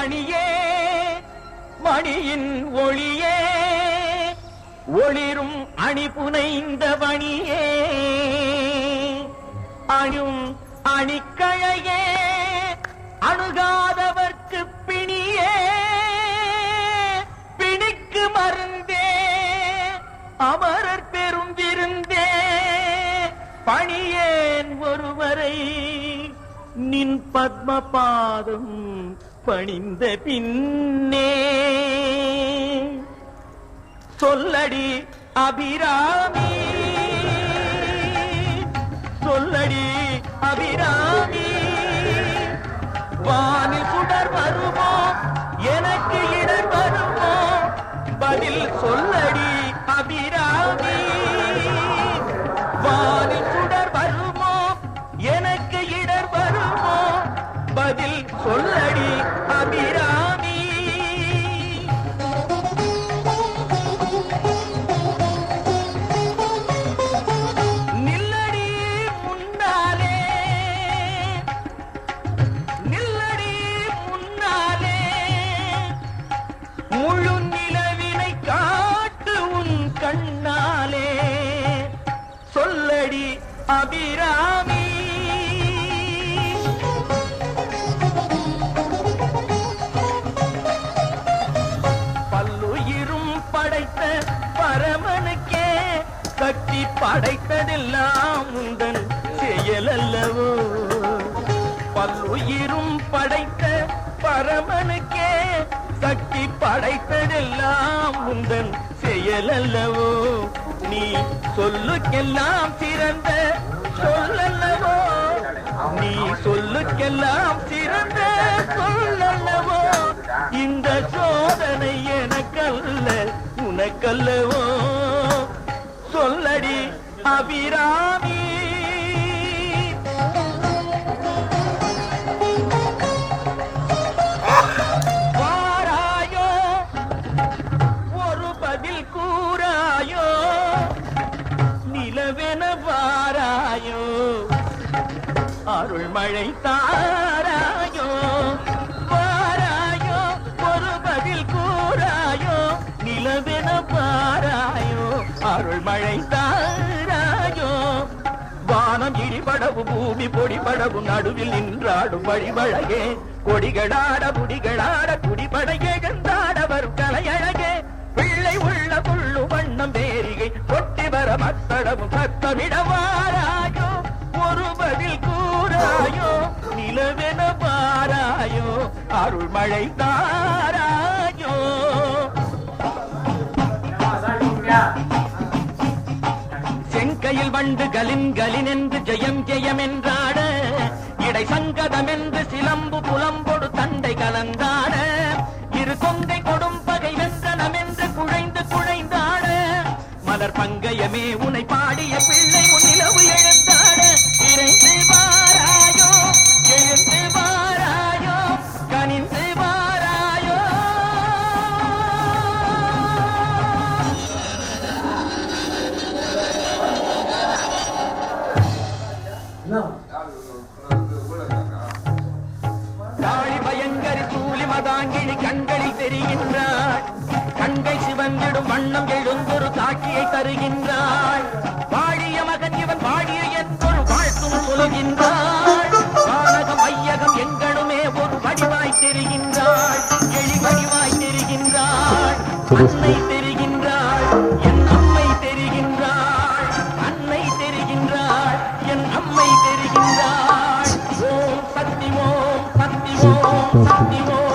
மணியே மணியின் ஒளியே ஒளிரும் அணிபுனைந்த பணியே அணும் அணிக்கழையே அணுகாதவர்க்கு பிணியே பிணிக்கு மருந்தே அமரர் பெரும் விருந்தே பணியேன் ஒருவரை நின் பத்ம பாதம் பணிந்த பின்னே சொல்லடி அபிராமி சொல்லடி அபிராமி வானில் சுடர் வருமோ எனக்கு இடர் வருமோ பதில் சொல்லடி அபிராமி வானில் சுடர் வருமோ எனக்கு இடர் வருமோ பதில் சொல்லடி அபிராமி நில்லடி முன்னாலே நில்லடி முன்னாலே முழு நிலவினை காட்டு உன் கண்ணாலே சொல்லடி அபிராமி பல்லுயிரும் படைத்த பரமனுக்கே கட்டி படைத்ததெல்லாம் உந்தன் செயலல்லவோ பல்லுயிரும் படைத்த பரமனுக்கே கட்டி படைத்ததெல்லாம் உந்தன் செயலல்லவோ நீ சொல்லுக்கெல்லாம் சிறந்த சொல்லல்லவோ நீ சொல்லுக்கெல்லாம் சிறந்த சொல்லல்லவோ இந்த சோதனை எனக்கல்ல உனக்கல்லவோ சொல்லடி அபிராமி வாராயோ ஒரு பதில் கூறாயோ நிலவென வாராயோ அருள் மழை தாராயோ வாராயோ ஒரு பதில் கூறாயோ நிலவென வாராயோ அருள் மழை தாராயோ வானம் இடிபடவும் பூமி பொடிபடவும் நடுவில் நின்றாடும் வழிவழகே கொடிகளாட முடிகளாட குடிபடை எழுந்தாட வரும் கலையழகே பிள்ளை உள்ள புள்ளு வண்ணம் பேரிகை கொட்டி வர மத்தடவும் சத்தமிட வாராயோ ஒரு பதில் கூறாயோ நிலவென வாராயோ அருள் மழை தாராயோ செங்கையில் வண்டு கலின் கலின் என்று ஜெயம் ஜெயம் என்றாட இடை சங்கதம் என்று சிலம்பு புலம்பொடு தண்டை கலந்தாட இரு கொங்கை கொடும் பகை வென்றனம் என்று குழைந்து குழைந்தாட மலர் பங்கயமே உனை பாடிய பிள்ளை முன்னிலவு எழுந்தாட இறைந்து வாராயோ எழுந்து வாராயோ கனிந்து வாராயோ காளி பயங்கரி சூலி மதாங்கிழி கண்களில் தெரிகின்றாள் கண்கள் சிவந்திடும் வண்ணம் எழுந்தொரு காட்சியை தருகின்றாள் வாழிய மகன் இவன் வாழிய என்றொரு வாழ்த்தும் சொல்கின்றாள் வானகம் ஐயகம் எங்களுமே ஒரு வடிவாய் தெரிகின்றாள் எழி வடிவாய் தெரிகின்றாள் அன்னை தெரிகின்றாள் என் அம்மை தெரிகின்றாள் அன்னை தெரிகின்றாள் என் அம்மை தெரிகின்றாள் ஓம் சக்தி ஓம் சக்தி ஓம் சக்தி ஓம்